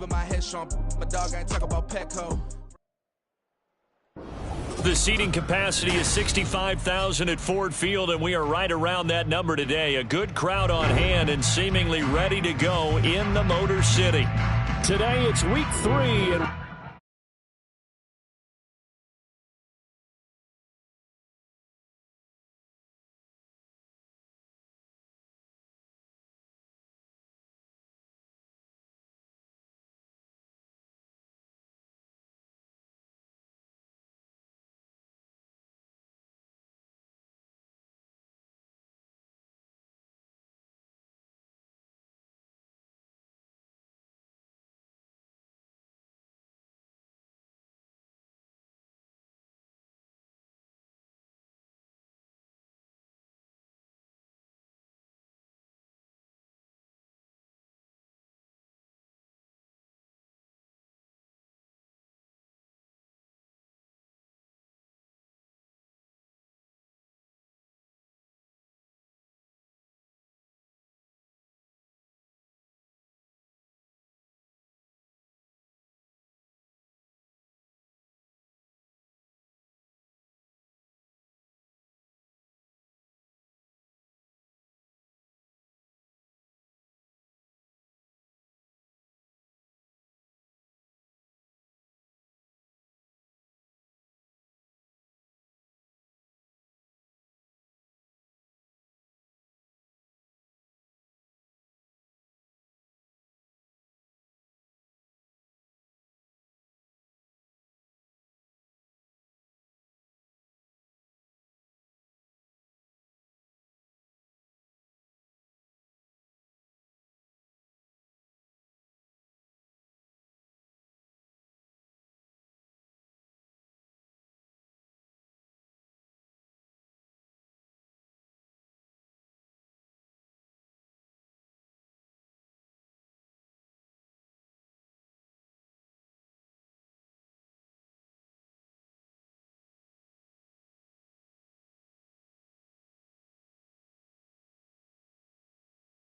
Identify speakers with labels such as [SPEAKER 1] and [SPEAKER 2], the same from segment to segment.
[SPEAKER 1] keeping my head strong. My dog ain't talk about Petco.
[SPEAKER 2] The seating capacity is 65,000 at Ford Field, and we are right around that number today. A good crowd on hand and seemingly ready to go in the Motor City. Today it's week 3. And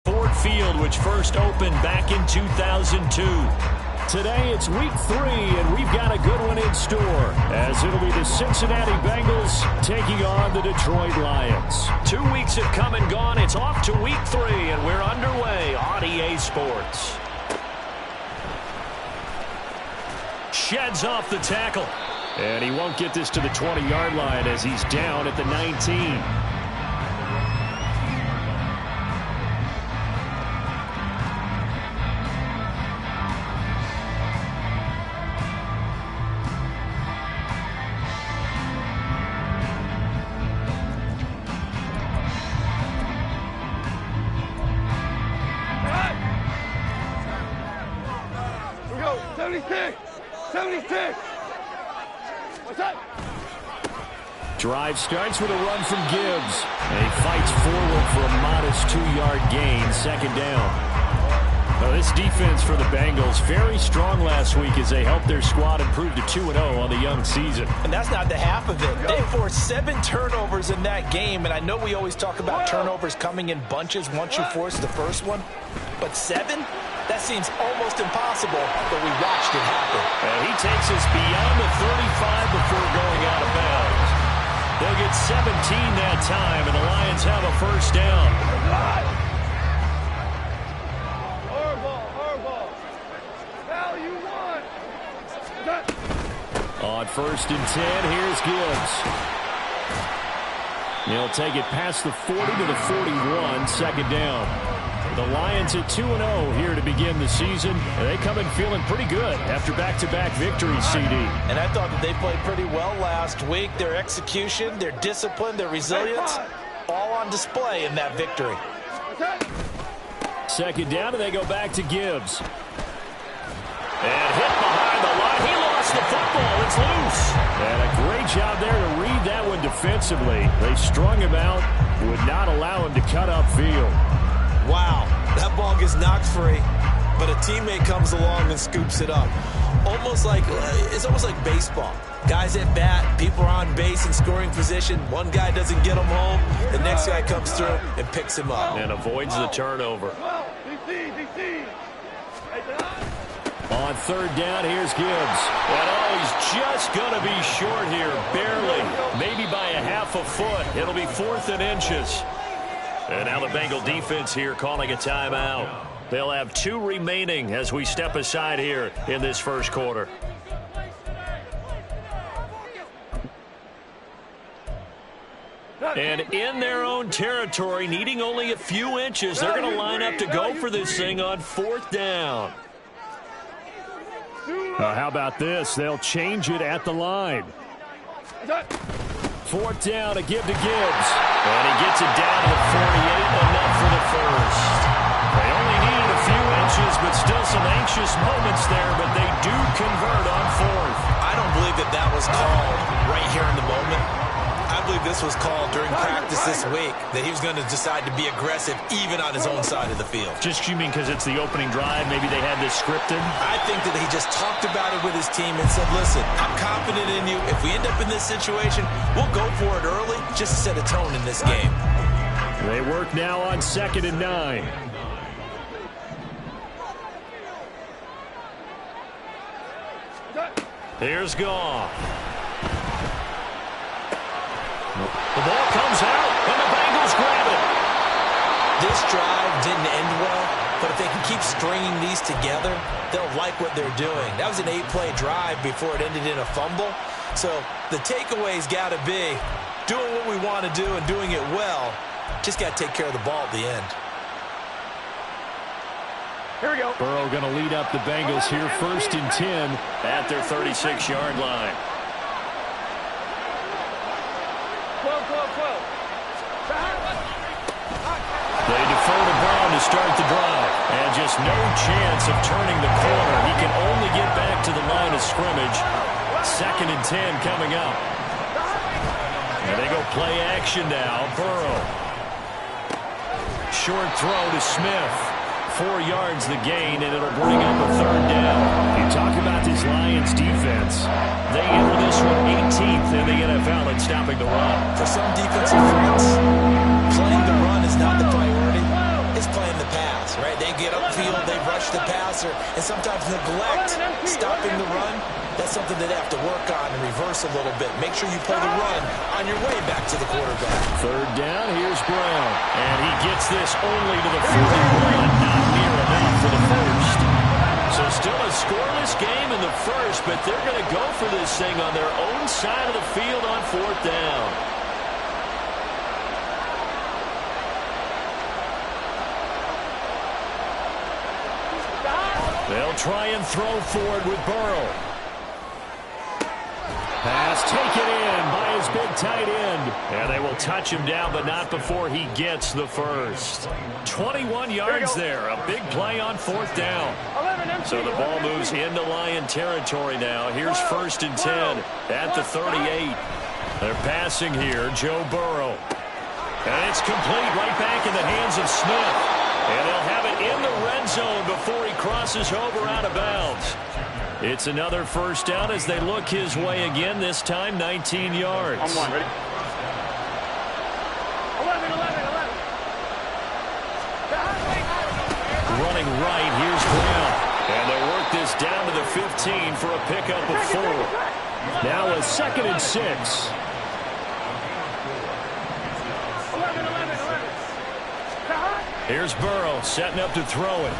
[SPEAKER 2] Ford Field, which first opened back in 2002. Today it's week 3, and we've got a good one in store, as it'll be the Cincinnati Bengals taking on the Detroit Lions. 2 weeks have come and gone. It's off to week 3, and we're underway on EA Sports. Sheds off the tackle, and he won't get this to the 20-yard line as he's down at the 19. Drive starts with a run from Gibbs. And he fights forward for a modest 2-yard gain, second down. Now, this defense for the Bengals, very strong last week as they helped their squad improve to 2-0 on the young season.
[SPEAKER 3] And that's not the half of it. They forced 7 turnovers in that game, and I know we always talk about turnovers coming in bunches once you force the first one, but 7? That seems almost impossible, but we watched it happen.
[SPEAKER 2] And he takes us beyond the 35 before going out of bounds. They'll get 17 that time, and the Lions have a first down. On 1st and 10, here's Gibbs. He'll take it past the 40 to the 41, second down. The Lions at 2-0 here to begin the season. They come in feeling pretty good after back-to-back victories, CD.
[SPEAKER 3] And I thought that they played pretty well last week. Their execution, their discipline, their resilience, all on display in that victory.
[SPEAKER 2] Second down, and they go back to Gibbs. And hit behind the line. He lost the football. It's loose. And a great job there to read that one defensively. They strung him out, would not allow him to cut upfield.
[SPEAKER 3] Wow, that ball gets knocked free, but a teammate comes along and scoops it up. It's almost like baseball. Guys at bat, people are on base in scoring position. One guy doesn't get him home, the next guy comes through and picks him up.
[SPEAKER 2] And avoids the turnover. On third down, here's Gibbs. And he's just going to be short here, barely. Maybe by a half a foot. It'll be 4th and inches. And now the Bengal defense here calling a timeout. They'll have 2 remaining as we step aside here in this first quarter. And in their own territory, needing only a few inches, they're going to line up to go for this thing on 4th down. How about this? They'll change it at the line. 4th down, a give to Gibbs. And he gets it down to the 48, enough for the first. They only needed a few inches, but still some anxious moments there, but they do convert on 4th.
[SPEAKER 3] I don't believe that was called right here in the moment. I believe this was called during practice this week, that he was going to decide to be aggressive even on his own side of the field.
[SPEAKER 2] Just you mean because it's the opening drive, maybe they had this scripted?
[SPEAKER 3] I think that he just talked about it with his team and said, listen, I'm confident in you. If we end up in this situation, we'll go for it early just to set a tone in this game.
[SPEAKER 2] They work now on 2nd and 9. Here's Goff. The ball comes out, and the Bengals grab it.
[SPEAKER 3] This drive didn't end well, but if they can keep stringing these together, they'll like what they're doing. That was an 8-play drive before it ended in a fumble. So the takeaway's got to be doing what we want to do and doing it well. Just got to take care of the ball at the end.
[SPEAKER 2] Here we go. Burrow going to lead up the Bengals here, 1st and 10 at their 36-yard line.
[SPEAKER 1] 12.
[SPEAKER 2] They defer to Brown to start the drive. And just no chance of turning the corner. He can only get back to the line of scrimmage. 2nd and 10 coming up. And they go play action now. Burrow. Short throw to Smith. 4 yards the gain, and it'll bring up a 3rd down. You talk about this Lions defense. They enter this one 18th in the NFL at stopping the run.
[SPEAKER 3] For some defensive fronts, playing the run is not the priority. It's playing the pass, right? They get upfield, they rush the passer, and sometimes neglect stopping the run. That's something that they have to work on and reverse a little bit. Make sure you play the run on your way back to the quarterback.
[SPEAKER 2] 3rd down, here's Brown. And he gets this only to the 41. Not near enough for the first. So still a scoreless game in the first, but they're going to go for this thing on their own side of the field on 4th down. They'll try and throw forward with Burrow. Pass taken in by his big tight end. And they will touch him down, but not before he gets the first. 21 yards there. A big play on 4th down. So the ball moves into Lion territory now. Here's 1st and 10 at the 38. They're passing here. Joe Burrow. And it's complete right back in the hands of Smith. And they'll have it in the red zone before he crosses over out of bounds. It's another 1st down as they look his way again, this time 19 yards.
[SPEAKER 1] On 1, ready? 11.
[SPEAKER 2] Running right, here's Brown. And they work this down to the 15 for a pickup of 4. Now a 2nd and 6.
[SPEAKER 1] 11.
[SPEAKER 2] Here's Burrow setting up to throw it.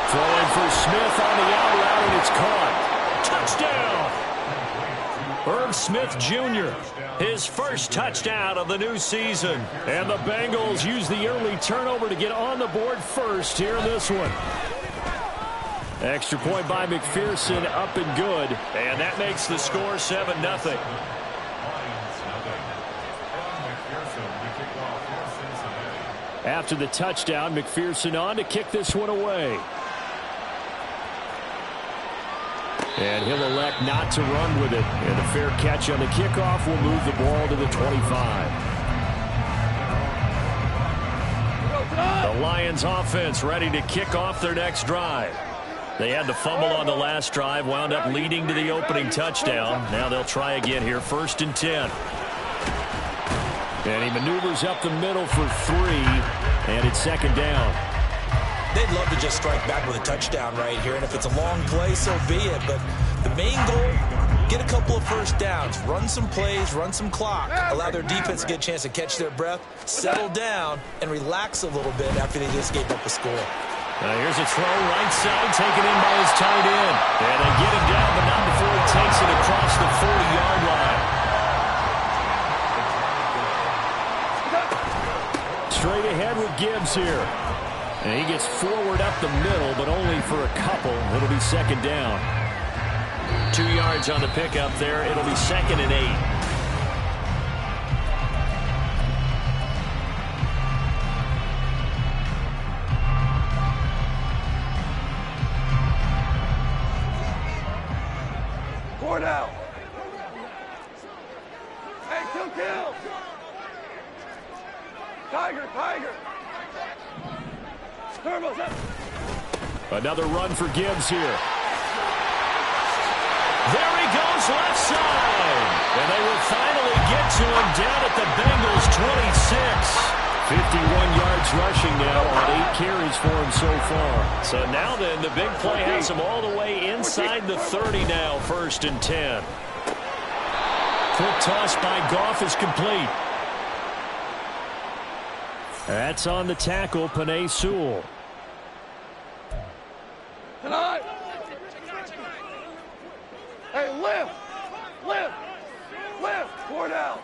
[SPEAKER 2] Throwing for Smith on the out route, and it's caught. Touchdown! Irv Smith Jr., his first touchdown of the new season. And the Bengals use the early turnover to get on the board first here in this one. Extra point by McPherson, up and good. And that makes the score 7-0. After the touchdown, McPherson on to kick this one away. And he'll elect not to run with it. And a fair catch on the kickoff will move the ball to the 25. The Lions offense ready to kick off their next drive. They had the fumble on the last drive, wound up leading to the opening touchdown. Now they'll try again here, 1st and 10. And he maneuvers up the middle for 3, and it's 2nd down.
[SPEAKER 3] they'd love to just strike back with a touchdown right here, and if it's a long play, so be it. But the main goal, get a couple of first downs, run some plays, run some clock, allow their defense to get a chance to catch their breath, settle down, and relax a little bit after they just gave up a score.
[SPEAKER 2] Here's a throw right side, taken in by his tight end. And they get him down, but not before he takes it across the 40-yard line. Straight ahead with Gibbs here. And he gets forward up the middle, but only for a couple. It'll be second down. 2 yards on the pickup there. It'll be 2nd and 8.
[SPEAKER 1] Out. Hey, kill. Tiger. Turbos up.
[SPEAKER 2] Another run for Gibbs here. There he goes, left side. And they will finally get to him down at the Bengals 26. 51 yards rushing now on 8 carries for him so far. So now then, the big play has him all the way inside the 30 now, 1st and 10. Quick toss by Goff is complete. That's on the tackle, Penei Sewell.
[SPEAKER 1] Tonight. Hey, lift. Forward out.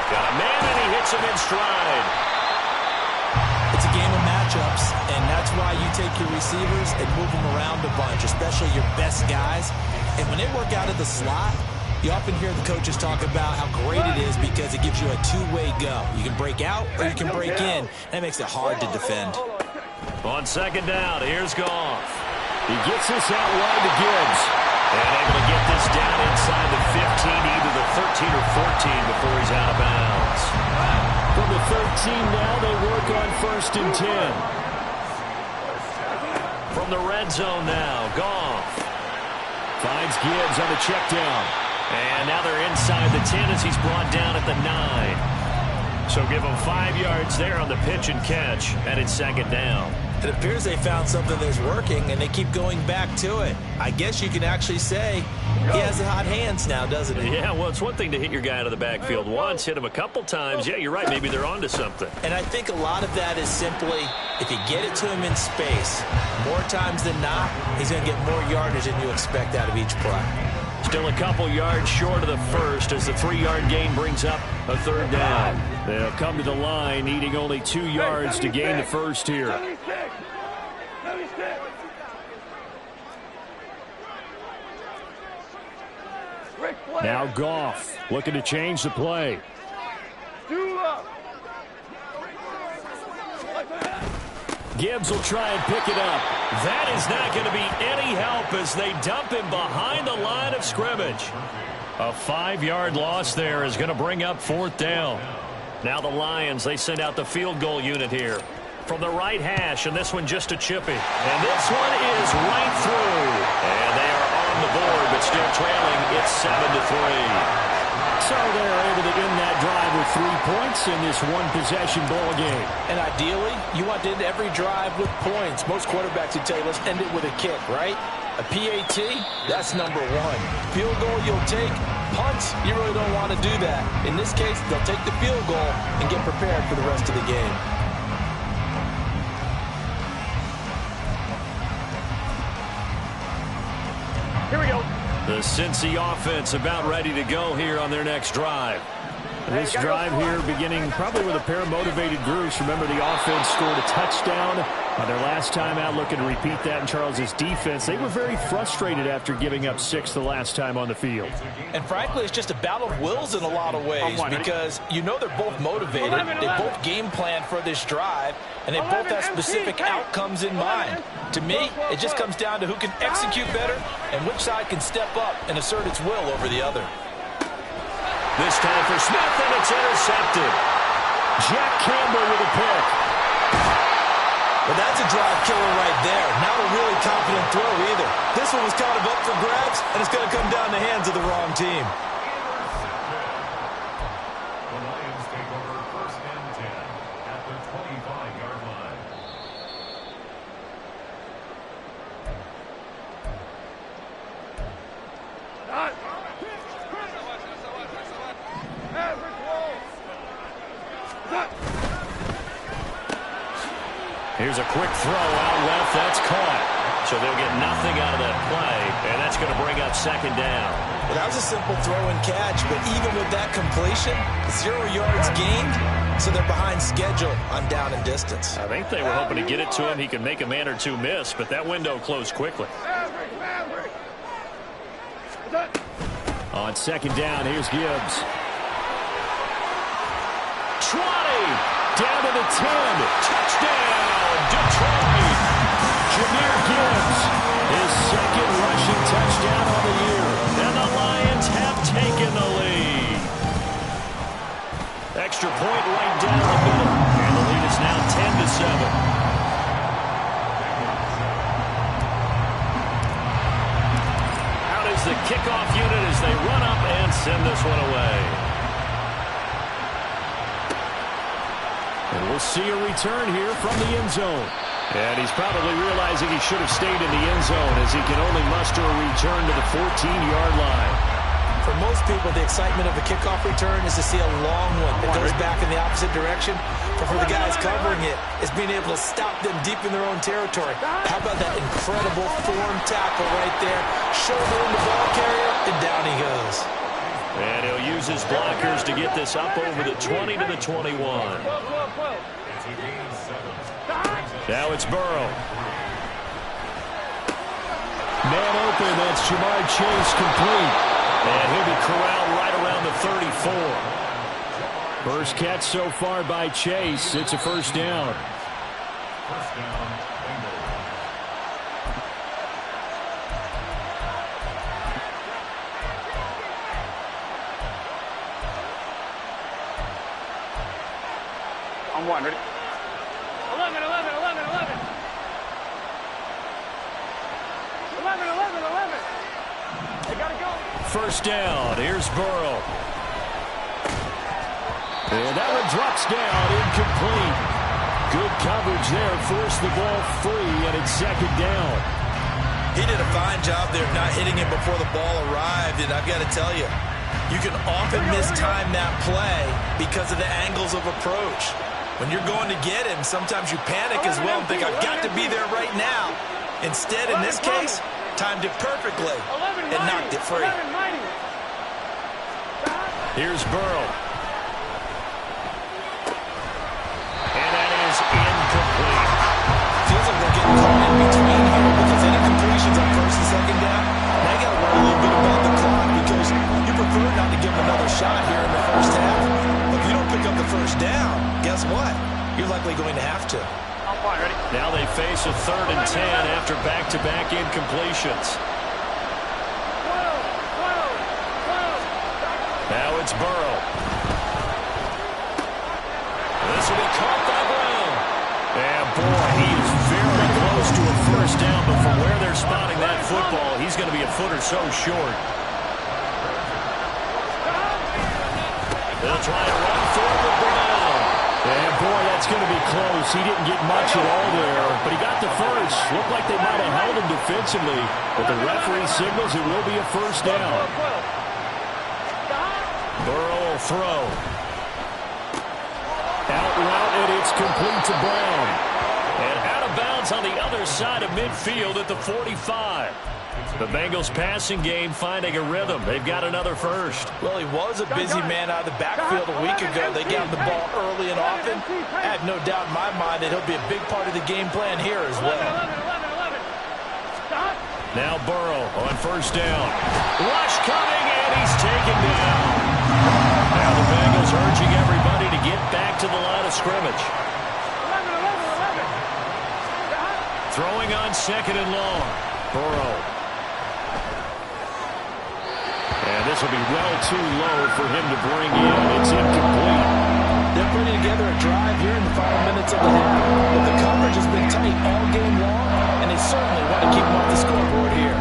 [SPEAKER 2] Got a man, and he hits him in stride.
[SPEAKER 3] It's a game of matchups, and that's why you take your receivers and move them around a bunch, especially your best guys. And when they work out of the slot, you often hear the coaches talk about how great it is because it gives you a two-way go. You can break out or you can break in, and it makes it hard to defend.
[SPEAKER 2] On 2nd down, here's Goff. He gets this out wide to Gibbs. And able to get this down inside the 15, either the 13 or 14 before he's out of bounds. From the 13 now, they work on 1st and 10. From the red zone now, Goff finds Gibbs on the check down. And now they're inside the 10 as he's brought down at the 9. So give him 5 yards there on the pitch and catch, and it's 2nd down.
[SPEAKER 3] It appears they found something that's working, and they keep going back to it. I guess you can actually say he has the hot hands now, doesn't he?
[SPEAKER 2] Yeah, well, it's one thing to hit your guy out of the backfield once, hit him a couple times. Yeah, you're right. Maybe they're onto something.
[SPEAKER 3] And I think a lot of that is simply if you get it to him in space, more times than not, he's going to get more yardage than you expect out of each play.
[SPEAKER 2] Still a couple yards short of the first as the 3-yard gain brings up a 3rd down. They'll come to the line, needing only 2 yards to gain the first here.
[SPEAKER 1] 76.
[SPEAKER 2] Now Goff looking to change the play. Gibbs will try and pick it up. That is not going to be any help as they dump him behind the line of scrimmage. A 5-yard loss there is going to bring up 4th down. Now the Lions, they send out the field goal unit here. From the right hash, and this one just a chippy. And this one is right through. And they are on the board, but still trailing. It's 7-3. So they're able to end that drive with 3 points in this one-possession ball game.
[SPEAKER 3] And ideally, you want to end every drive with points. Most quarterbacks would tell you, let's end it with a kick, right? A PAT, that's number 1. Field goal you'll take. Punts, you really don't want to do that. In this case, they'll take the field goal and get prepared for the rest of the game.
[SPEAKER 1] Here we go.
[SPEAKER 2] The Cincy offense about ready to go here on their next drive. This drive here beginning probably with a pair of motivated groups. Remember, the offense scored a touchdown their last time out, looking to repeat that in Charles's defense. They were very frustrated after giving up 6 the last time on the field.
[SPEAKER 3] And frankly, it's just a battle of wills in a lot of ways because you know they're both motivated. They both game plan for this drive, and they both have specific outcomes in mind. To me, it just comes down to who can execute better and which side can step up and assert its will over the other.
[SPEAKER 2] This time for Smith, and it's intercepted. Jack Campbell with a pick.
[SPEAKER 3] Well, that's a drive killer right there. Not a really confident throw either. This one was kind of up for grabs, and it's going to come down the hands of the wrong team.
[SPEAKER 2] Here's a quick throw out left. That's caught. So they'll get nothing out of that play, and that's going to bring up second down.
[SPEAKER 3] Well, that was a simple throw and catch, but even with that completion, 0 yards gained, so they're behind schedule on down and distance.
[SPEAKER 2] I think they were hoping to get it to him. He could make a man or two miss, but that window closed quickly. On second down, here's Gibbs. 20, down to the 10. Touchdown, Detroit. Jahmyr Gibbs, his second rushing touchdown on the year. And the Lions have taken the lead. Extra point right down the middle. And the lead is now 10-7. Out is the kickoff unit as they run up and send this one away. And we'll see a return here from the end zone. And he's probably realizing he should have stayed in the end zone as he can only muster a return to the 14-yard line.
[SPEAKER 3] For most people, the excitement of a kickoff return is to see a long one that goes back in the opposite direction. But for the guys covering it, it's being able to stop them deep in their own territory. How about that incredible form tackle right there? Shoulder in the ball carrier, and down he goes.
[SPEAKER 2] And he'll use his blockers to get this up over the 20 to the 21. Now it's Burrow. Man open, that's Jamar Chase complete. And he'll be corralled right around the 34. First catch so far by Chase. It's a first down.
[SPEAKER 1] On one, ready? 11, 11, 11, 11. 11, 11, 11. They gotta go.
[SPEAKER 2] First down. Here's Burrow. And that one drops down, incomplete. Good coverage there. Forced the ball free, and it's second down.
[SPEAKER 3] He did a fine job there of not hitting it before the ball arrived, and I've got to tell you, you can often mistime that play because of the angles of approach. When you're going to get him, sometimes you panic as well and think, I've got to be there right now. Instead, in this case, timed it perfectly and knocked it free.
[SPEAKER 2] Here's Burrow. And that is incomplete.
[SPEAKER 3] Feels like they're getting caught in between here because any completions on first and second down, now you got to worry a little bit about the clock because you prefer not to give them another shot here in the first half. But if you don't pick up the first down, guess what? You're likely going to have to.
[SPEAKER 2] Now they face a 3rd and 10 after back-to-back incompletions. Now it's Burrow. This will be caught by Brown. And boy, he is very close to a first down, but from where they're spotting that football, he's going to be a foot or so short. They'll try to run for it with Brown. And boy, that's going to be close. He didn't get much at all there, but he got the first. Looked like they might have held him defensively, but the referee signals it will be a first down. Burrow will throw. Out route, and it's complete to Brown. And out of bounds on the other side of midfield at the 45. The Bengals passing game finding a rhythm. They've got another first.
[SPEAKER 3] Well, he was a busy man out of the backfield a week ago. They got him the ball early and often. I have no doubt in my mind that he'll be a big part of the game plan here as well.
[SPEAKER 2] Now Burrow on first down. Rush coming, and he's taken down. Now the Bengals urging everybody to get back to the line of scrimmage. Throwing on second and long. Burrow. And this will be well too low for him to bring in. It's incomplete.
[SPEAKER 3] They're putting together a drive here in the final minutes of the half. But the coverage has been tight all game long, and they certainly want to keep them off the scoreboard here.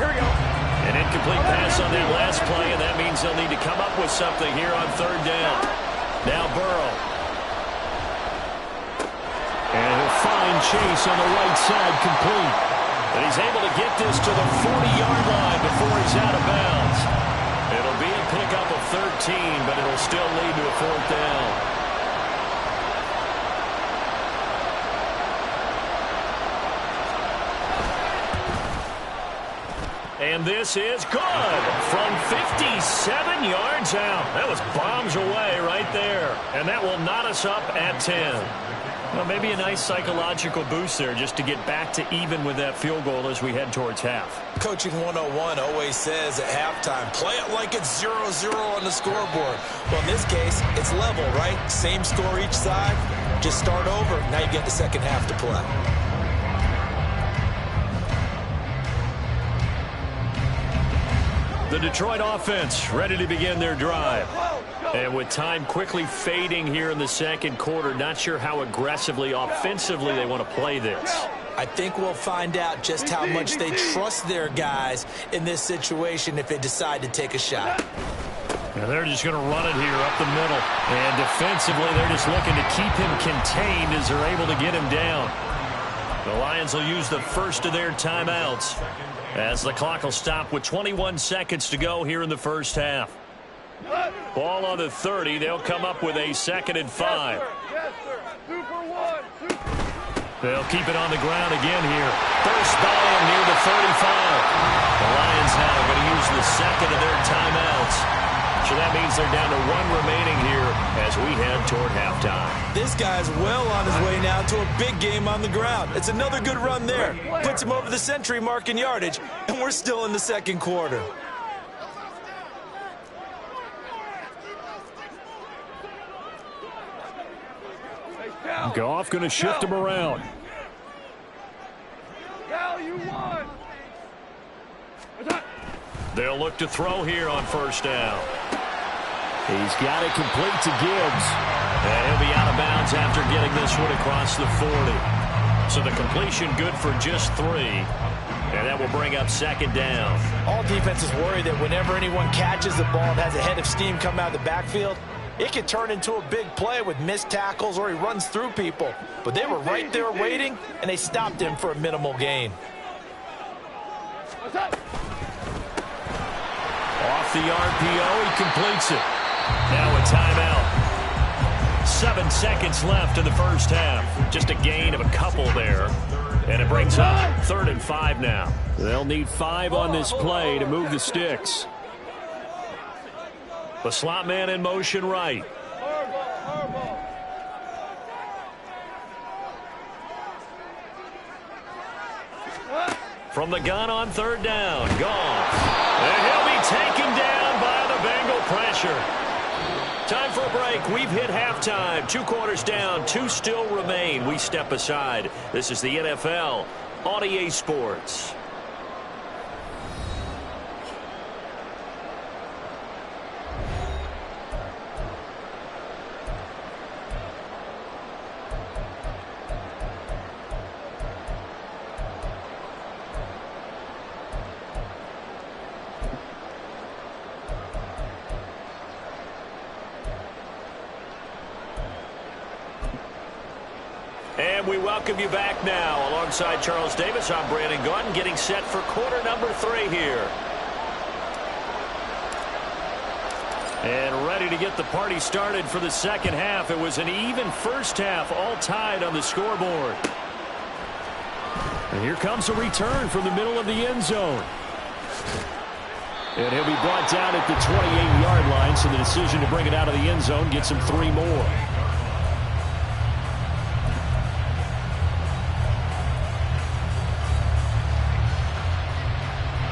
[SPEAKER 1] Here we go.
[SPEAKER 2] An incomplete pass on that last play, and that means they'll need to come up with something here on third down. Now Burrow. And he'll find Chase on the right side complete. And he's able to get this to the 40-yard line before he's goes out of bounds. It'll be a pickup of 13, but it'll still lead to a 4th down. And this is good from 57 yards out. That was bombs away right there. And that will knot us up at 10. Well, maybe a nice psychological boost there just to get back to even with that field goal as we head towards half.
[SPEAKER 3] Coaching 101 always says at halftime, play it like it's 0-0 on the scoreboard. Well, in this case, it's level, right? Same score each side. Just start over. Now you get the second half to play.
[SPEAKER 2] The Detroit offense ready to begin their drive. And with time quickly fading here in the second quarter, not sure how aggressively, offensively they want to play this.
[SPEAKER 3] I think we'll find out just how much they trust their guys in this situation if they decide to take a shot.
[SPEAKER 2] And they're just going to run it here up the middle. And defensively, they're just looking to keep him contained as they're able to get him down. The Lions will use the first of their timeouts as the clock will stop with 21 seconds to go here in the first half. Ball on the 30. They'll come up with a 2nd and 5. They'll keep it on the ground again here. First down near the 35. The Lions now are going to use the second of their timeouts. So that means they're down to 1 remaining here as we head toward halftime.
[SPEAKER 3] This guy's well on his way now to a big game on the ground. It's another good run there. Puts him over the century mark in yardage, and we're still in the second quarter.
[SPEAKER 2] Goff going to shift him around. They'll look to throw here on first down. He's got it complete to Gibbs. And he'll be out of bounds after getting this one across the 40. So the completion good for just 3. And that will bring up 2nd down.
[SPEAKER 3] All defenses worry that whenever anyone catches the ball and has a head of steam come out of the backfield, it can turn into a big play with missed tackles or he runs through people. But they were right there waiting, and they stopped him for a minimal gain.
[SPEAKER 2] Off the RPO, he completes it. Now a timeout. 7 seconds left in the first half. Just a gain of a couple there. And it brings up 3rd and 5 now. They'll need 5 on this play to move the sticks. The slot man in motion right. From the gun on 3rd down. Goff. And he'll be taken down by the Bengal pressure. Time for a break. We've hit halftime. 2 quarters down. 2 still remain. We step aside. This is the NFL on EA Sports. And we welcome you back now. Alongside Charles Davis, I'm Brandon Gordon, getting set for quarter number 3 here. And ready to get the party started for the second half. It was an even first half, all tied on the scoreboard. And here comes a return from the middle of the end zone. And he'll be brought down at the 28-yard line, so the decision to bring it out of the end zone gets him 3 more.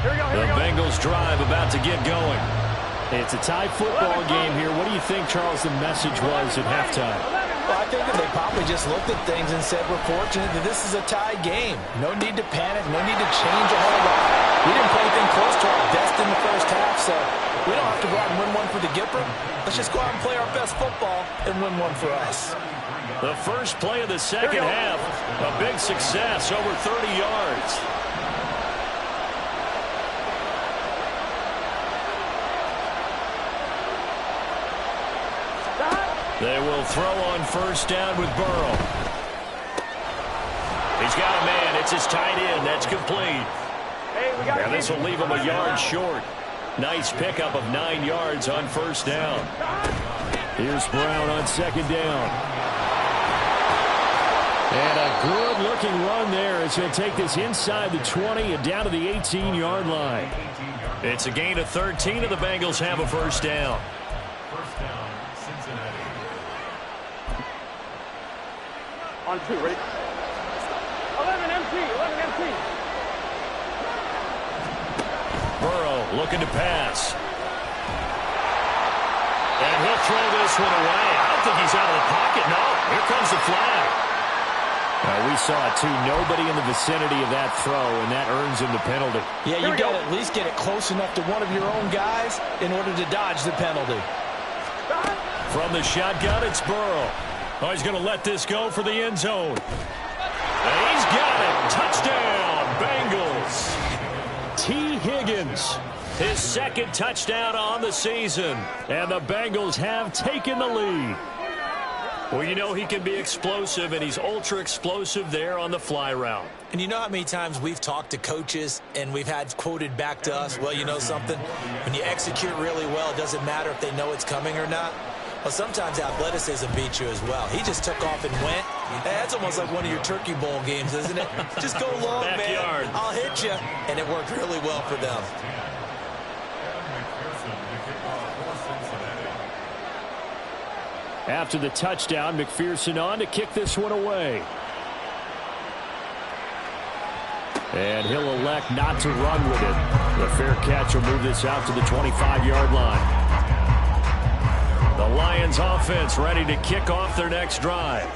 [SPEAKER 2] The Bengals drive about to get going. It's a tie football game here. What do you think, Charles, the message was at halftime?
[SPEAKER 3] Well, I think that they probably just looked at things and said, we're fortunate that this is a tie game. No need to panic. No need to change a whole lot. We didn't play anything close to our best in the first half, so we don't have to go out and win one for the Gipper. Let's just go out and play our best football and win one for us.
[SPEAKER 2] The first play of the second half, a big success, over 30 yards. They will throw on first down with Burrow. He's got a man. It's his tight end. That's complete. And this will leave him a yard short. Nice pickup of 9 yards on first down. Here's Brown on second down. And a good-looking run there as he'll take this inside the 20 and down to the 18-yard line. It's a gain of 13, and the Bengals have a first down.
[SPEAKER 1] On 2, ready? 11 MT.
[SPEAKER 2] Burrow looking to pass. And he'll throw this one away. I don't think he's out of the pocket. No, here comes the flag. We saw it, too. Nobody in the vicinity of that throw, and that earns him the penalty.
[SPEAKER 3] Yeah, you got to at least get it close enough to one of your own guys in order to dodge the penalty.
[SPEAKER 2] From the shotgun, it's Burrow. Oh, he's going to let this go for the end zone. And he's got it. Touchdown, Bengals. T. Higgins, his second touchdown on the season. And the Bengals have taken the lead. Well, you know he can be explosive, and he's ultra-explosive there on the fly route.
[SPEAKER 3] And you know how many times we've talked to coaches and we've had quoted back to us, well, you know something? When you execute really well, it doesn't matter if they know it's coming or not. Well, sometimes athleticism beats you as well. He just took off and went. That's almost like one of your Turkey Bowl games, isn't it? Just go long,
[SPEAKER 2] Backyard.
[SPEAKER 3] man. I'll hit you. And it worked really well for them.
[SPEAKER 2] After the touchdown, McPherson on to kick this one away. And he'll elect not to run with it. The fair catch will move this out to the 25-yard line. The Lions offense ready to kick off their next drive.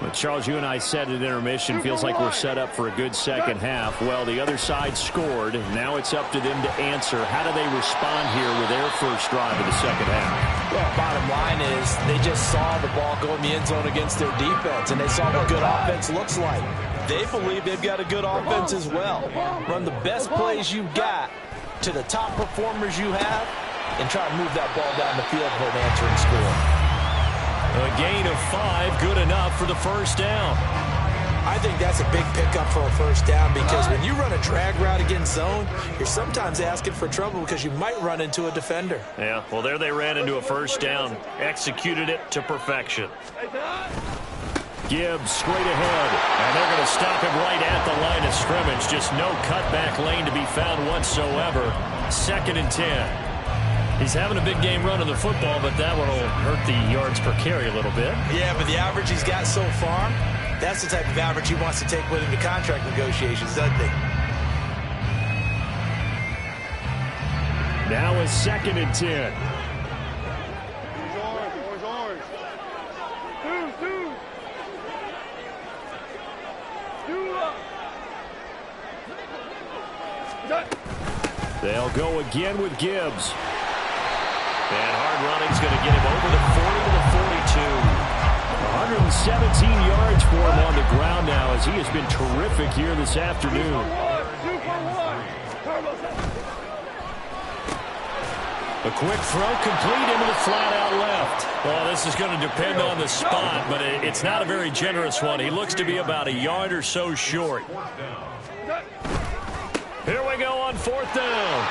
[SPEAKER 2] Well, Charles, you and I said at intermission, feels like we're set up for a good second half. Well, the other side scored. Now it's up to them to answer. How do they respond here with their first drive of the second half?
[SPEAKER 3] Well, bottom line is they just saw the ball go in the end zone against their defense, and they saw what good offense looks like. They believe they've got a good offense as well. Run the best plays you've got to the top performers you have, and try to move that ball down the field for an answering score.
[SPEAKER 2] A gain of 5, good enough for the first down.
[SPEAKER 3] I think that's a big pickup for a first down because when you run a drag route against zone, you're sometimes asking for trouble because you might run into a defender.
[SPEAKER 2] Yeah, well, there they ran into a first down. Executed it to perfection. Gibbs straight ahead, and they're going to stop him right at the line of scrimmage. Just no cutback lane to be found whatsoever. 2nd and 10. He's having a big game running the football, but that one will hurt the yards per carry a little bit. Yeah, but the average he's got so far, that's the type of average he wants to take with him to contract negotiations, doesn't he? Now is 2nd and 10. They'll go again with Gibbs. And hard running's going to get him over the 40 to the 42. 117 yards for him on the ground now as he has been terrific here this afternoon. A quick throw complete into the flat-out left. Well, this is going to depend on the spot, but it's not a very generous one. He looks to be about a yard or so short. Here we go on 4th down.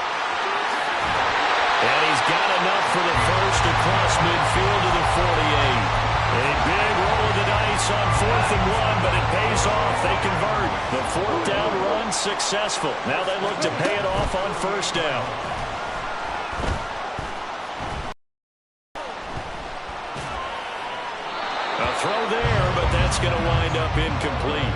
[SPEAKER 2] And he's got enough for the first across midfield to the 48. A big roll of the dice on 4th and 1, but it pays off. They convert. The 4th down run successful. Now they look to pay it off on 1st down. A throw there, but that's going to wind up incomplete.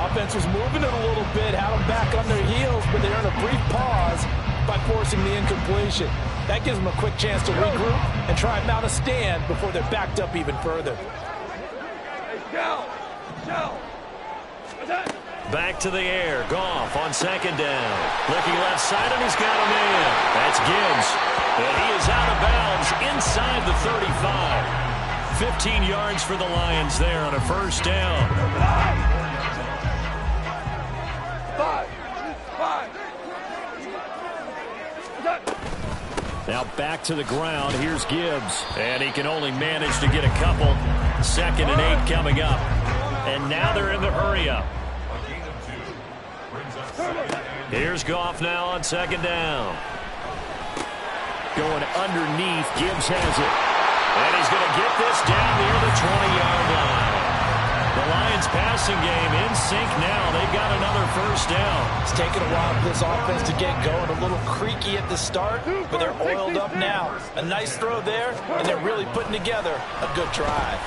[SPEAKER 3] Offense was moving it a little bit, had them back on their heels, but they earned a brief pause by forcing the incompletion. That gives them a quick chance to regroup and try and mount a stand before they're backed up even further.
[SPEAKER 2] Back to the air. Goff on 2nd down. Looking left side, and he's got a man. That's Gibbs. And he is out of bounds inside the 35. 15 yards for the Lions there on a first down. Now back to the ground. Here's Gibbs. And he can only manage to get a couple. 2nd and 8 coming up. And now they're in the hurry-up. Here's Goff now on second down. Going underneath, Gibbs has it. And he's going to get this down near the 20-yard line. The Lions passing game in sync now. They've got another first down.
[SPEAKER 3] It's taken a while for this offense to get going. A little creaky at the start, but they're oiled up now. A nice throw there, and they're really putting together a good drive.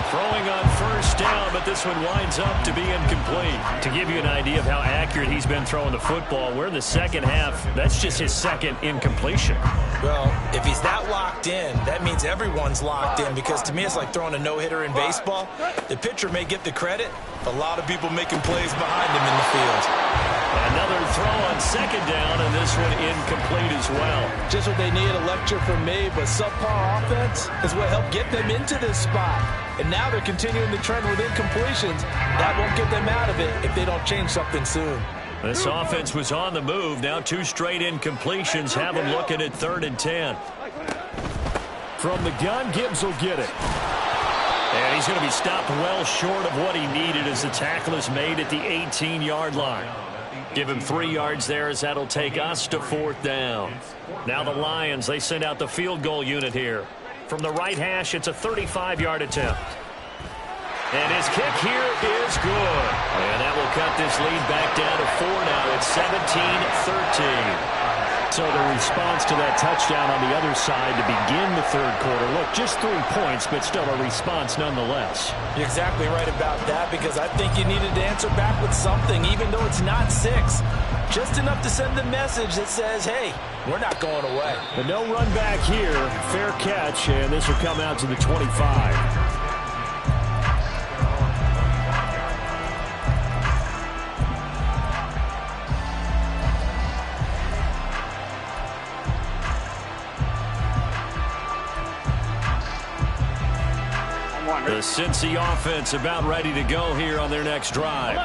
[SPEAKER 2] Throwing on first down, but this one winds up to be incomplete. To give you an idea of how accurate he's been throwing the football, we're in the second half. That's just his second incompletion.
[SPEAKER 3] Well, if he's that locked in, that means everyone's locked in, because to me it's like throwing a no-hitter in baseball. The pitcher may get the credit, a lot of people making plays behind him in the field.
[SPEAKER 2] Another throw on second down, and this one incomplete as well.
[SPEAKER 3] Just what they need, a lecture from me, but subpar offense is what helped get them into this spot. And now they're continuing the trend with incompletions. That won't get them out of it if they don't change something soon.
[SPEAKER 2] This offense was on the move. Now 2 straight incompletions have them looking at 3rd and 10.
[SPEAKER 4] From the gun, Gibbs will get it.
[SPEAKER 2] And he's going to be stopped well short of what he needed as the tackle is made at the 18-yard line. Give him 3 yards there as that'll take us to 4th down. Now the Lions, they send out the field goal unit here. From the right hash, it's a 35-yard attempt. And his kick here is good. And that will cut this lead back down to 4 now. It's 17-13.
[SPEAKER 4] So the response to that touchdown on the other side to begin the 3rd quarter. Look, just 3 points, but still a response nonetheless.
[SPEAKER 3] You're exactly right about that, because I think you needed to answer back with something, even though it's not 6. Just enough to send the message that says, hey, we're not going away.
[SPEAKER 4] But no run back here. Fair catch, and this will come out to the 25.
[SPEAKER 2] The Cincy offense about ready to go here on their next drive.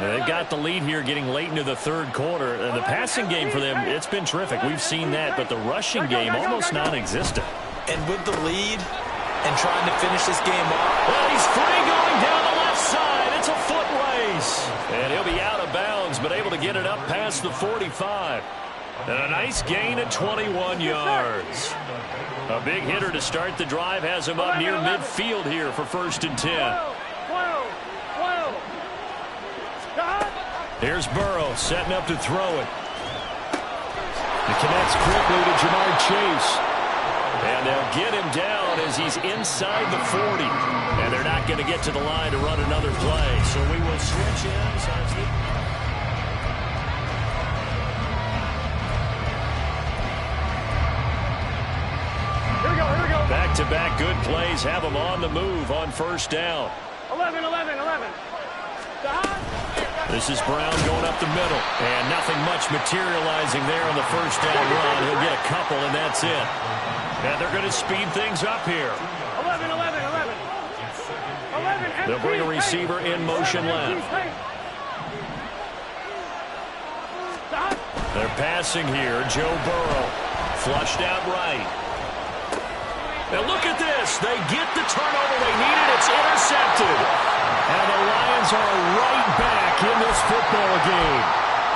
[SPEAKER 2] They've got the lead here getting late into the 3rd quarter. And the passing game for them, it's been terrific. We've seen that, but the rushing game almost non-existent.
[SPEAKER 3] And with the lead and trying to finish this game off.
[SPEAKER 2] Well, he's free going down the left side. It's a foot race. And he'll be out of bounds, but able to get it up past the 45. And a nice gain at 21 yards. A big hitter to start the drive has him up near midfield here for 1st and 10. Here's Burrow setting up to throw it.
[SPEAKER 4] It connects quickly to Jamar Chase.
[SPEAKER 2] And they'll get him down as he's inside the 40. And they're not going to get to the line to run another play. So we will switch in. Back-to-back good plays have them on the move on 1st down.
[SPEAKER 1] 11.
[SPEAKER 2] This is Brown going up the middle. And nothing much materializing there on the 1st down run. He'll get a couple, and that's it. And they're going to speed things up here.
[SPEAKER 1] 11.
[SPEAKER 2] They'll bring a receiver in motion left. They're passing here. Joe Burrow flushed out right. Now look at this. They get the turnover they needed. It's intercepted. And the Lions are right back in this football game.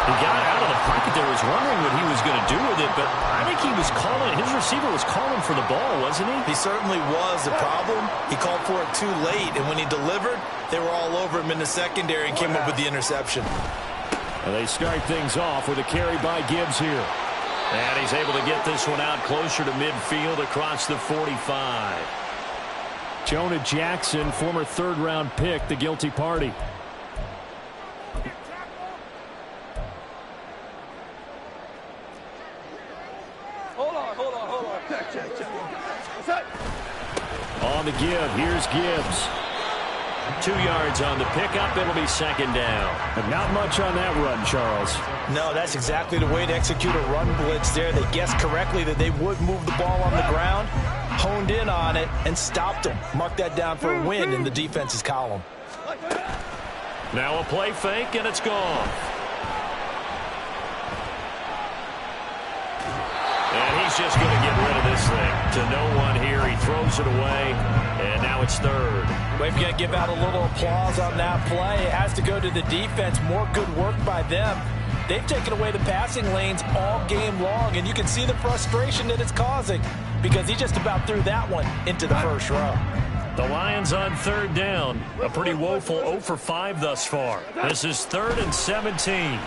[SPEAKER 2] He got out of the pocket there. Was wondering what he was going to do with it, but I think he was calling. His receiver was calling for the ball, wasn't he?
[SPEAKER 3] He certainly was. The problem, he called for it too late, and when he delivered, they were all over him in the secondary and came up with the interception.
[SPEAKER 4] And they start things off with a carry by Gibbs here.
[SPEAKER 2] And he's able to get this one out closer to midfield across the 45.
[SPEAKER 4] Jonah Jackson, former 3rd-round pick, the guilty party.
[SPEAKER 1] Hold on. Check. What's up?
[SPEAKER 4] On the give, here's Gibbs.
[SPEAKER 2] 2 yards on the pickup. It'll be 2nd down.
[SPEAKER 4] But not much on that run, Charles.
[SPEAKER 3] No, that's exactly the way to execute a run blitz there. They guessed correctly that they would move the ball on the ground, honed in on it, and stopped them. Mark that down for a win in the defense's column.
[SPEAKER 2] Now a play fake, and it's gone. And he's He's just going to get rid of this thing. To no one here. He throws it away, and now it's third.
[SPEAKER 3] We've got to give out a little applause on that play. It has to go to the defense. More good work by them. They've taken away the passing lanes all game long, and you can see the frustration that it's causing because he just about threw that one into the first row.
[SPEAKER 2] The Lions on third down. A pretty woeful 0 for 5 thus far. This is 3rd and 17.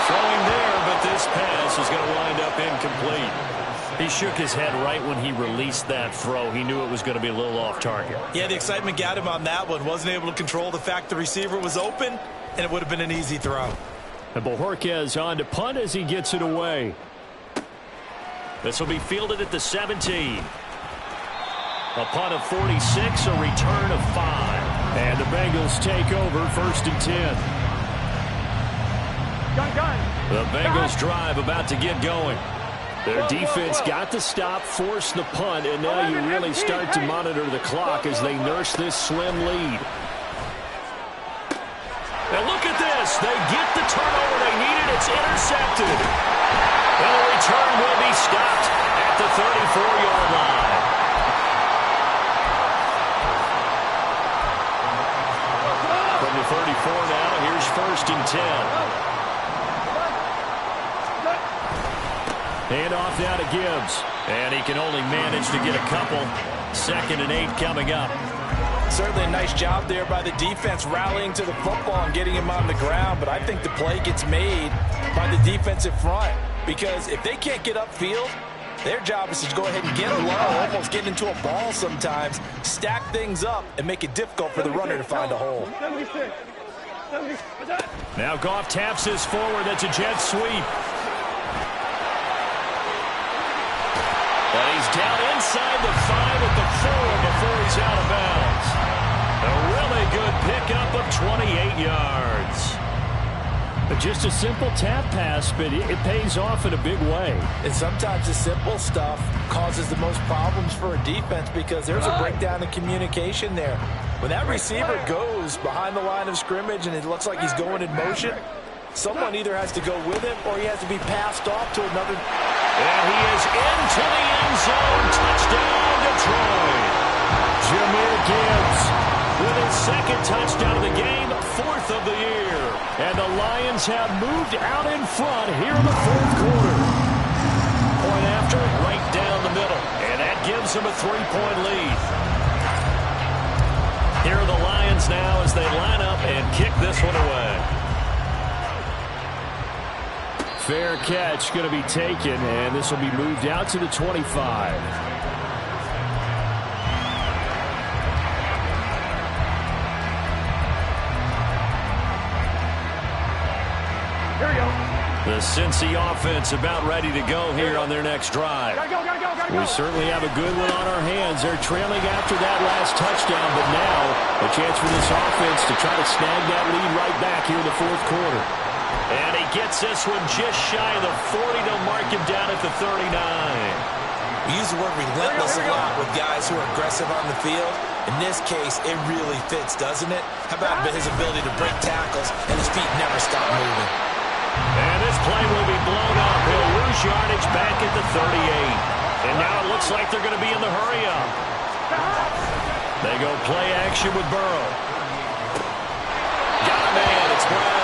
[SPEAKER 2] Throwing there, but this pass is going to wind up incomplete. He shook his head right when he released that throw. He knew it was going to be a little off target.
[SPEAKER 3] Yeah, the excitement got him on that one. Wasn't able to control the fact the receiver was open, and it would have been an easy throw.
[SPEAKER 2] And Bojorquez on to punt as he gets it away. This will be fielded at the 17. A punt of 46, a return of 5. And the Bengals take over 1st and 10. The Bengals drive about to get going. Their defense got the stop, forced the punt, and now you really start to monitor the clock as they nurse this slim lead. And look at this. They get the turnover they needed. It's intercepted. And the return will be stopped at the 34-yard line. From the 34 now, here's 1st and 10. Hand off now to Gibbs. And he can only manage to get a couple. 2nd and 8 coming up.
[SPEAKER 3] Certainly a nice job there by the defense rallying to the football and getting him on the ground. But I think the play gets made by the defensive front. Because if they can't get upfield, their job is to go ahead and get a low, almost get into a ball sometimes, stack things up, and make it difficult for the runner to find a hole.
[SPEAKER 2] Now Goff taps this forward. That's a jet sweep. But he's down inside the 5 at the 4 before he's out of bounds. A really good pickup of 28 yards. Just a simple tap pass, but it pays off in a big way.
[SPEAKER 3] And sometimes the simple stuff causes the most problems for a defense because there's a breakdown in communication there. When that receiver goes behind the line of scrimmage and it looks like he's going in motion, someone either has to go with him or he has to be passed off to another.
[SPEAKER 2] And he is into the end zone. Touchdown, Detroit. Jahmyr Gibbs with his 2nd touchdown of the game, 4th of the year. And the Lions have moved out in front here in the 4th quarter. Point after, right down the middle. And that gives them a 3-point lead. Here are the Lions now as they line up and kick this one away. Fair catch going to be taken, and this will be moved out to the 25. The Cincy offense about ready to go here on their next drive. We certainly have a good one on our hands. They're trailing after that last touchdown, but now a chance for this offense to try to snag that lead right back here in the 4th quarter. And he gets this one just shy of the 40 to mark him down at the 39.
[SPEAKER 3] We use the word relentless a lot with guys who are aggressive on the field. In this case, it really fits, doesn't it? How about his ability to break tackles and his feet never stop moving?
[SPEAKER 2] And this play will be blown up. He'll lose yardage back at the 38. And now it looks like they're going to be in the hurry-up. They go play action with Burrow. Got a man. It's Brown.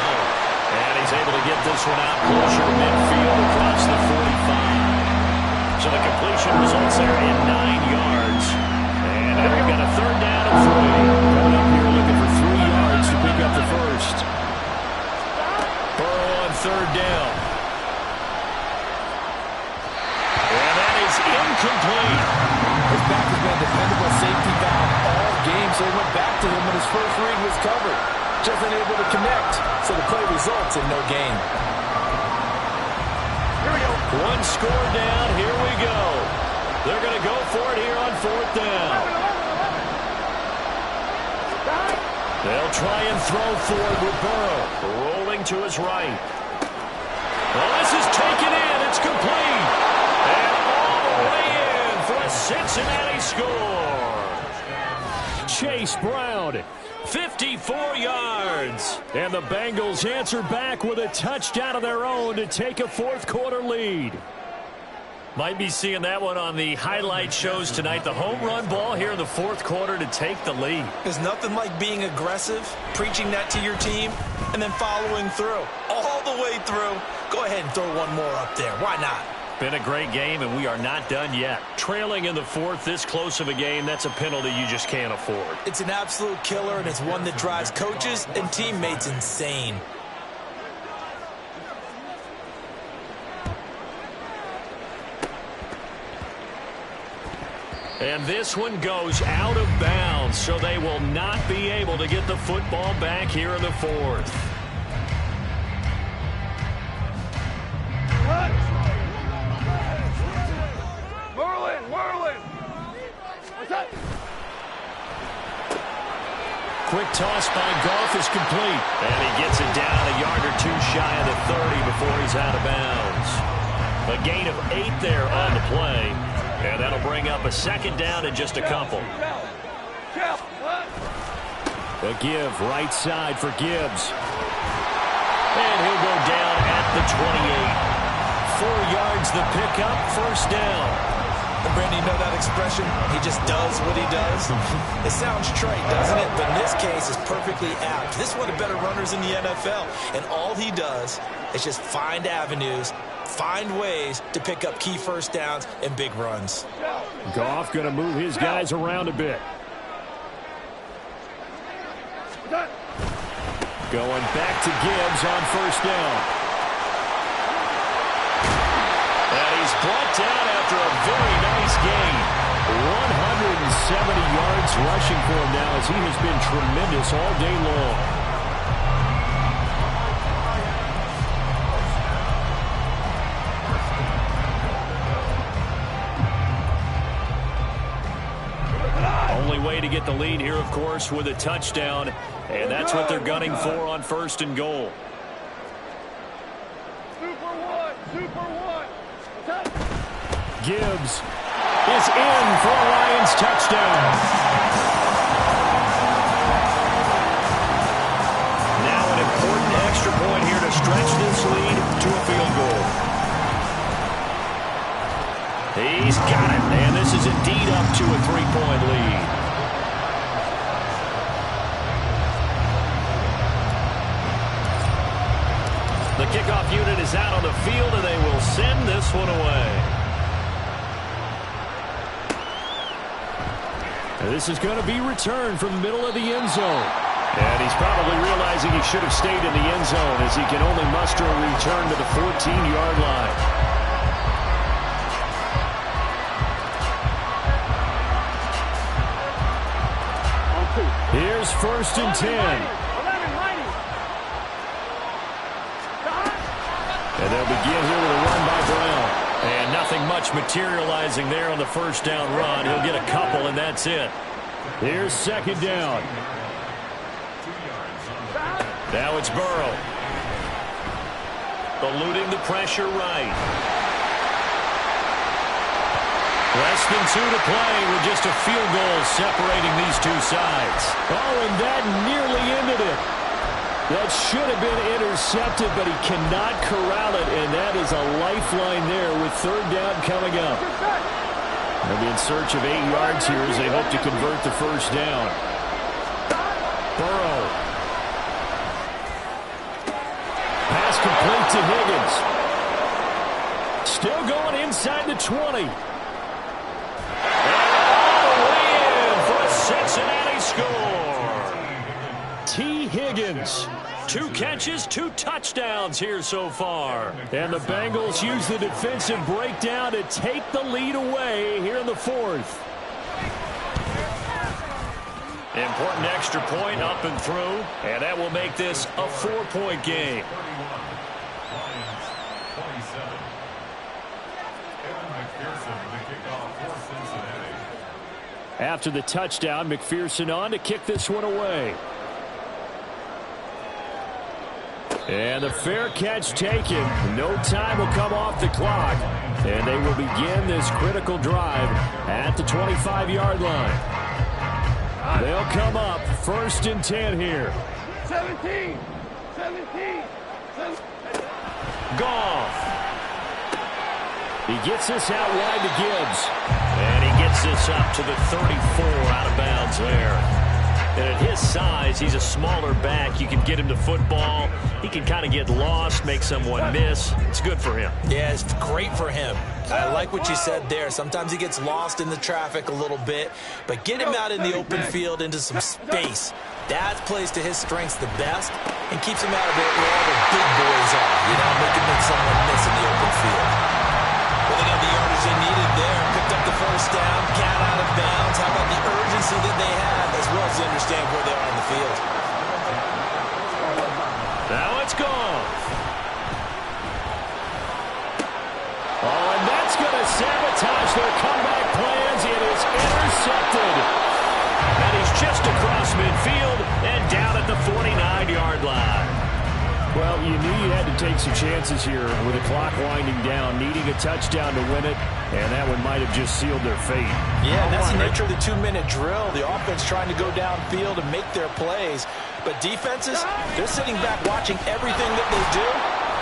[SPEAKER 2] And he's able to get this one out closer to midfield across the 45. So the completion results there in 9 yards. And now we've got a 3rd down and 3. Coming up here looking for 3 yards to pick up the first. Burrow on 3rd down. And that is incomplete.
[SPEAKER 3] His back has been a dependable safety valve all game, so he went back to him when his first read was covered. Just unable to connect, so the play results in no gain.
[SPEAKER 2] Here we go. 1 score down. Here we go. They're going to go for it here on 4th down. They'll try and throw forward with Burrow. Rolling to his right. Well, this is taken in. It's complete. And all the way in for a Cincinnati score. Chase Brown 54 yards. And the Bengals answer back with a touchdown of their own to take a fourth-quarter lead. Might be seeing that one on the highlight shows tonight. The home run ball here in the fourth quarter to take the lead.
[SPEAKER 3] There's nothing like being aggressive, preaching that to your team, and then following through. All the way through. Go ahead and throw one more up there. Why not?
[SPEAKER 2] Been a great game, and we are not done yet. Trailing in the fourth, this close of a game, that's a penalty you just can't afford.
[SPEAKER 3] It's an absolute killer, and it's one that drives coaches and teammates insane.
[SPEAKER 2] And this one goes out of bounds, so they will not be able to get the football back here in the fourth.
[SPEAKER 1] Merlin! What's up?
[SPEAKER 2] Quick toss by Goff is complete. And he gets it down a yard or two shy of the 30 before he's out of bounds. A gain of 8 there on the play. And that'll bring up a second down and just a couple. A give right side for Gibbs. And he'll go down at the 28. 4 yards the pickup, first down.
[SPEAKER 3] And Brandon, you know that expression? He just does what he does. It sounds trite, doesn't it? But in this case, it's perfectly apt. This is one of the better runners in the NFL. And all he does is just find avenues, find ways to pick up key first downs and big runs.
[SPEAKER 2] Goff going to move his guys around a bit. Going back to Gibbs on first down. And he's brought down after a very nice gain. 170 yards rushing for him now as he has been tremendous all day long. Only way to get the lead here, of course, with a touchdown, and that's what they're gunning for on first and goal.
[SPEAKER 1] Super one.
[SPEAKER 2] Gibbs is in for a Lions touchdown. Now an important extra point here to stretch this lead to a field goal. He's got it, and this is indeed up to a 3-point lead. The kickoff unit is out on the field, and they will send this one away. And this is going to be returned from the middle of the end zone. And he's probably realizing he should have stayed in the end zone as he can only muster a return to the 14-yard line. Here's first and 10. And they'll begin here with a run by Brown. And nothing much materializing there on the first down run. He'll get a couple, and that's it. Here's second down. Now it's Burrow. Eluding the pressure right. Less than 2 to play with just a field goal separating these two sides. Oh, and that nearly ended it. That should have been intercepted, but he cannot corral it, and that is a lifeline there with third down coming up. They'll be in search of 8 yards here as they hope to convert the first down. Burrow. Pass complete to Higgins. Still going inside the 20. Cincinnati score. T. Higgins. 2 catches, 2 touchdowns here so far. And the Bengals use the defensive breakdown to take the lead away here in the fourth. Important extra point up and through, and that will make this a 4-point game. After the touchdown, McPherson on to kick this one away. And the fair catch taken. No time will come off the clock. And they will begin this critical drive at the 25-yard line. They'll come up 1st and 10 here.
[SPEAKER 1] 17.
[SPEAKER 2] Goff. He gets this out wide to Gibbs. And he gets this up to the 34 out of bounds there. And at his size, he's a smaller back. You can get him to football. He can kind of get lost, make someone miss. It's good for him.
[SPEAKER 3] Yeah, it's great for him. I like what you said there. Sometimes he gets lost in the traffic a little bit, but get him out in the open field into some space. That plays to his strengths the best and keeps him out of it where all the big boys are. You know, make someone miss in the open field. Well, they got the yardage they needed there. Picked up the 1st down, cat out of bounds. How about the urgency that they have as well as they understand where they are on the field?
[SPEAKER 2] Now it's gone. Oh, and that's going to sabotage their comeback plans. It is intercepted. And he's just across midfield and down at the 49-yard line. Well, you knew you had to take some chances here with the clock winding down, needing a touchdown to win it, and that one might have just sealed their fate.
[SPEAKER 3] Yeah, and that's the nature of the 2-minute drill. The offense trying to go downfield and make their plays. But defenses, they're sitting back watching everything that they do,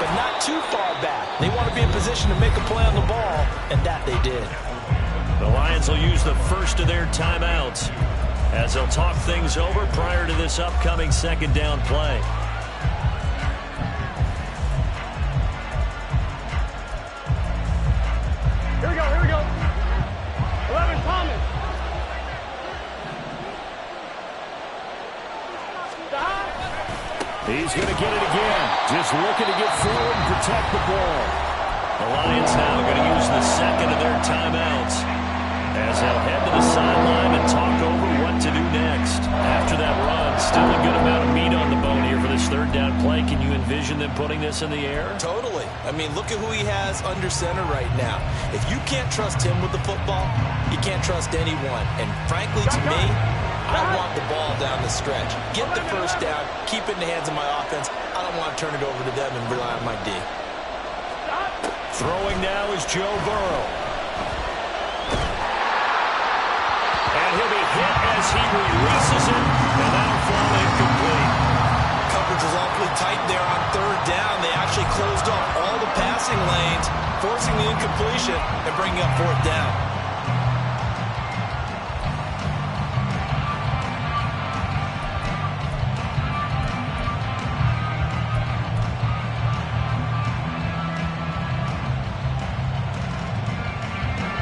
[SPEAKER 3] but not too far back. They want to be in position to make a play on the ball, and that they did.
[SPEAKER 2] The Lions will use the first of their timeouts as they'll talk things over prior to this upcoming 2nd down play.
[SPEAKER 1] Here we go. 11, Thomas.
[SPEAKER 2] He's going to get it again. Just looking to get forward and protect the ball. The Lions now going to use the 2nd of their timeouts as they'll head to the sideline and talk over what to do next. After that run, still a good amount of meat on the bone here for this 3rd down play. Can you envision them putting this in the air?
[SPEAKER 3] Totally. I mean, look at who he has under center right now. If you can't trust him with the football, you can't trust anyone. And frankly, to me, I want the ball down the stretch. Get the 1st down, keep it in the hands of my offense. I don't want to turn it over to them and rely on my D.
[SPEAKER 2] Throwing now is Joe Burrow. And he'll be hit as he releases it, and that'll fall incomplete.
[SPEAKER 3] Coverage was awfully tight there on 3rd down. They actually closed off all the passing lanes, forcing the incompletion and bringing up 4th down.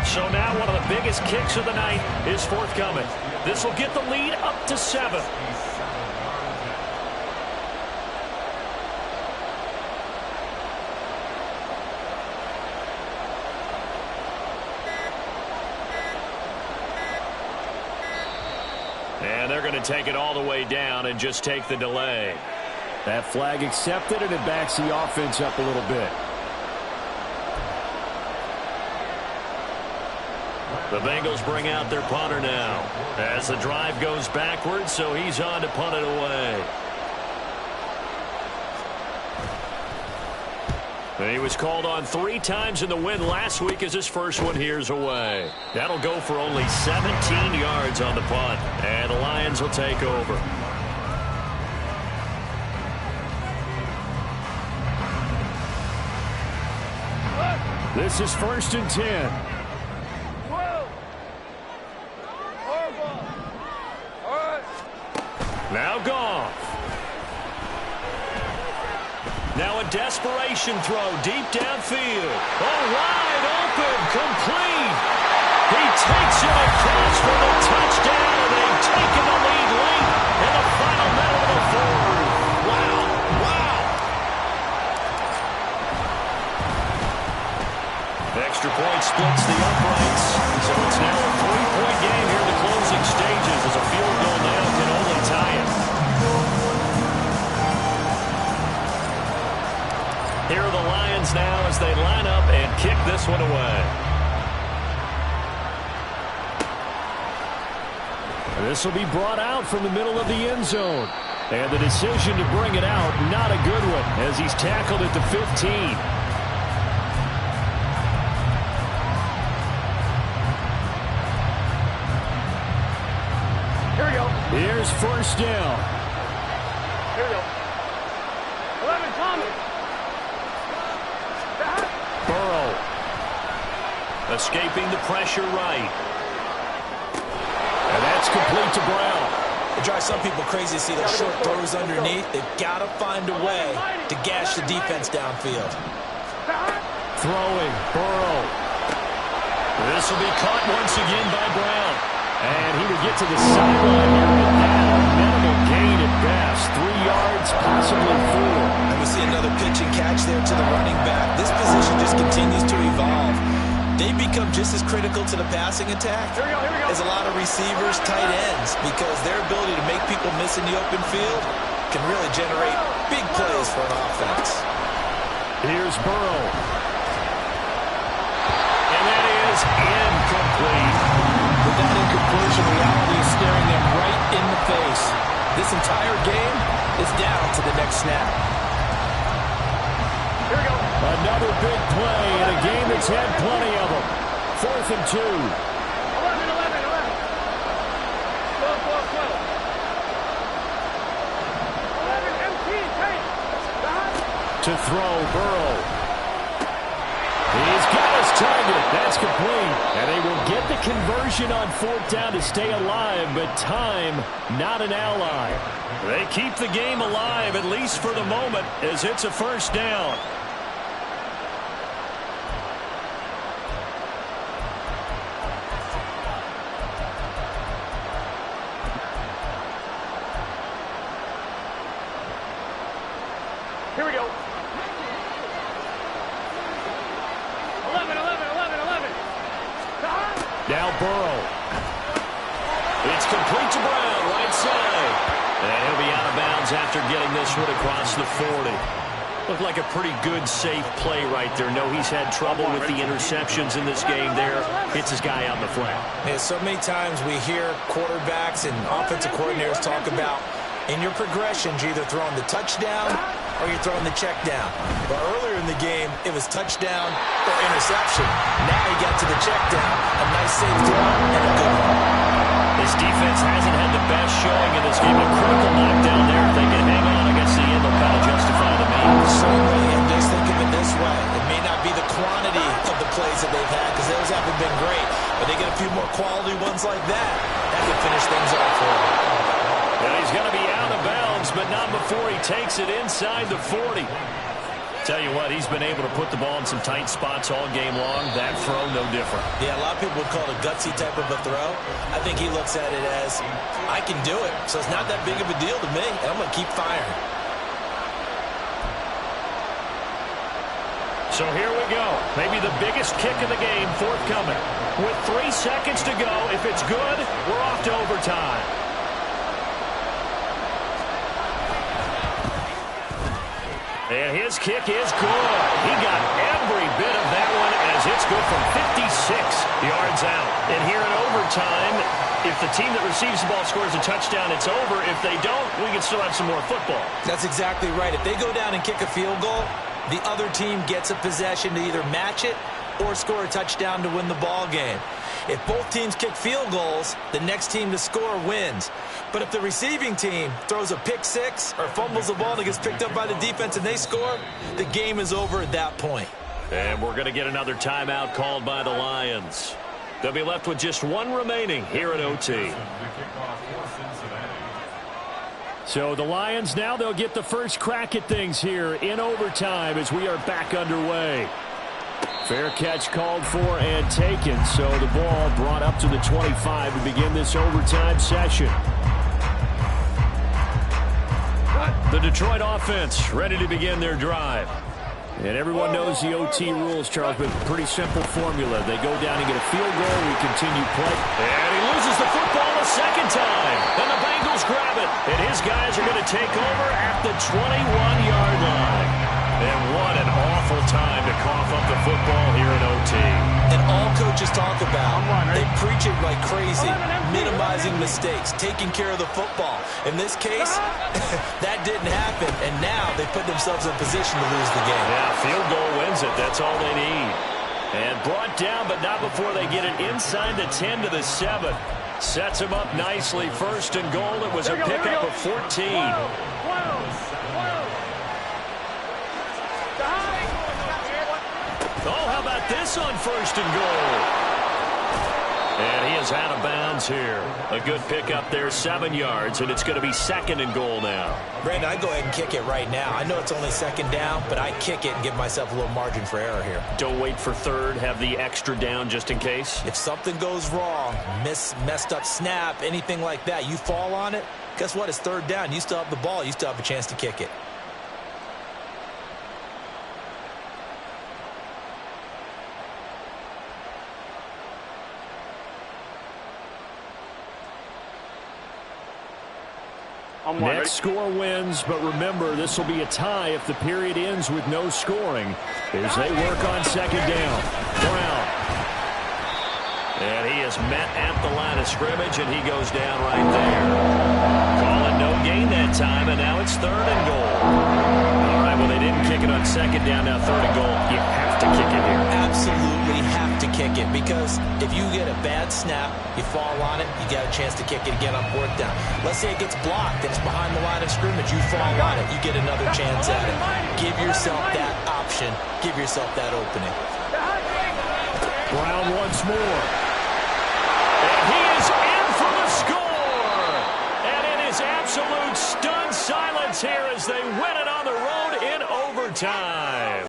[SPEAKER 2] So now one of the biggest kicks of the night is forthcoming. This will get the lead up to 7. And they're going to take it all the way down and just take the delay. That flag accepted, and it backs the offense up a little bit. The Bengals bring out their punter now as the drive goes backwards, so he's on to punt it away. And he was called on 3 times in the win last week as his first one here's away. That'll go for only 17 yards on the punt, and the Lions will take over. This is 1st and 10. Now Goff. Now a desperation throw deep downfield. Oh, wide open, complete. He takes it across for the touchdown, and they've taken the lead late in the final minute of the 4th. Wow, wow. Extra point splits the uprights, so it's now a 3-point game here in the closing stages as a field goal now can only tie it. Here are the Lions now as they line up and kick this one away. This will be brought out from the middle of the end zone. And the decision to bring it out, not a good one, as he's tackled at the 15.
[SPEAKER 1] Here we go.
[SPEAKER 2] Here's first down.
[SPEAKER 1] Here we go. 11, Thomas.
[SPEAKER 2] Burrow. Escaping the pressure right. And that's complete to Brown.
[SPEAKER 3] It drives some people crazy to see those short throws underneath. They've got to find a way to gash the defense downfield.
[SPEAKER 2] Throwing, Burrow. This will be caught once again by Brown. And he would get to the sideline here with that. A minimal gain at best. 3 yards, possibly 4.
[SPEAKER 3] And we see another pitch and catch there to the running back. This position just continues to evolve. They become just as critical to the passing attack as a lot of receivers, tight ends, because their ability to make people miss in the open field can really generate big plays for an offense.
[SPEAKER 2] Here's Burrow. And that is incomplete.
[SPEAKER 3] With that incompletion, reality is staring them right in the face. This entire game is down to the next snap.
[SPEAKER 1] Here we go.
[SPEAKER 2] Another big play in a game that's had plenty of them. 4th and 2.
[SPEAKER 1] 11. 12. 11, MT, take.
[SPEAKER 2] To throw, Burrow. He's got his target. That's complete. And they will get the conversion on 4th down to stay alive, but time, not an ally. They keep the game alive, at least for the moment, as it's a first down.
[SPEAKER 1] Here we go. 11.
[SPEAKER 2] Now Burrow. It's complete to Brown, right side. And he'll be out of bounds after getting this one across the 40. Looked like a pretty good, safe play right there. No, he's had trouble with the interceptions in this game there. Hits his guy out in the flat.
[SPEAKER 3] Yeah, so many times we hear quarterbacks and offensive coordinators talk about in your progressions, you're either throwing the touchdown or you're throwing the check down. But earlier in the game, it was touchdown or interception. Now he got to the check down, a nice safe throw, and a good one.
[SPEAKER 2] This defense hasn't had the best showing in this game. A critical knockdown there. If they can hang on against the end, they'll kind of justify the means.
[SPEAKER 3] Certainly, and just think of it this way. It may not be the quantity of the plays that they've had, because those haven't been great, but they get a few more quality ones like that. That could finish things off for them.
[SPEAKER 2] And he's going to be out of bounds, but not before he takes it inside the 40. Tell you what, he's been able to put the ball in some tight spots all game long. That throw, no different.
[SPEAKER 3] Yeah, a lot of people would call it a gutsy type of a throw. I think he looks at it as, I can do it, so it's not that big of a deal to me, and I'm going to keep firing.
[SPEAKER 2] So here we go. Maybe the biggest kick of the game forthcoming. With 3 seconds to go, if it's good, we're off to overtime. And his kick is good. He got every bit of that one as it's good from 56 yards out. And here in overtime, if the team that receives the ball scores a touchdown, it's over. If they don't, we can still have some more football.
[SPEAKER 3] That's exactly right. If they go down and kick a field goal, the other team gets a possession to either match it or score a touchdown to win the ball game. If both teams kick field goals, the next team to score wins. But if the receiving team throws a pick six or fumbles the ball and it gets picked up by the defense and they score, the game is over at that point.
[SPEAKER 2] And we're going to get another timeout called by the Lions. They'll be left with just one remaining here at OT. So the Lions now, they'll get the first crack at things here in overtime as we are back underway. Fair catch called for and taken, so the ball brought up to the 25 to begin this overtime session. The Detroit offense ready to begin their drive. And everyone knows the OT rules, Charles, but pretty simple formula. They go down and get a field goal, we continue play. And he loses the football a second time. And the Bengals grab it. And his guys are going to take over at the 21-yard line. And what an awful time to cough up the football here in OT.
[SPEAKER 3] And all coaches talk about, they preach it like crazy, minimizing mistakes, taking care of the football. In this case, that didn't happen, and now they put themselves in position to lose the game.
[SPEAKER 2] Yeah, field goal wins it. That's all they need. And brought down, but not before they get it inside the 10 to the 7. Sets him up nicely. First and goal. It was a pickup of 14. Oh, how about this on first and goal? And he is out of bounds here. A good pickup there, 7 yards, and it's going to be second and goal now.
[SPEAKER 3] Brandon, I go ahead and kick it right now. I know it's only second down, but I kick it and give myself a little margin for error here.
[SPEAKER 2] Don't wait for third. Have the extra down just in case.
[SPEAKER 3] If something goes wrong, messed up snap, anything like that, you fall on it, guess what? It's third down. You still have the ball. You still have a chance to kick it.
[SPEAKER 2] Next score wins, but remember, this will be a tie if the period ends with no scoring as they work on second down. Brown. And he is met at the line of scrimmage, and he goes down right there. Calling no gain that time, and now it's third and goal. All right, well, they didn't kick it on second down. Now third and goal. You have to kick it here.
[SPEAKER 3] Absolutely have to kick it, because if you get a bad snap, you fall on it, you got a chance to kick it again on fourth down. Let's say it gets blocked and it's behind the line of scrimmage. You fall on it, you get another chance at it. Give yourself that option. Give yourself that opening.
[SPEAKER 2] Brown once more. And he is in for the score. And it is absolute stunned silence here as they win it on the road in overtime.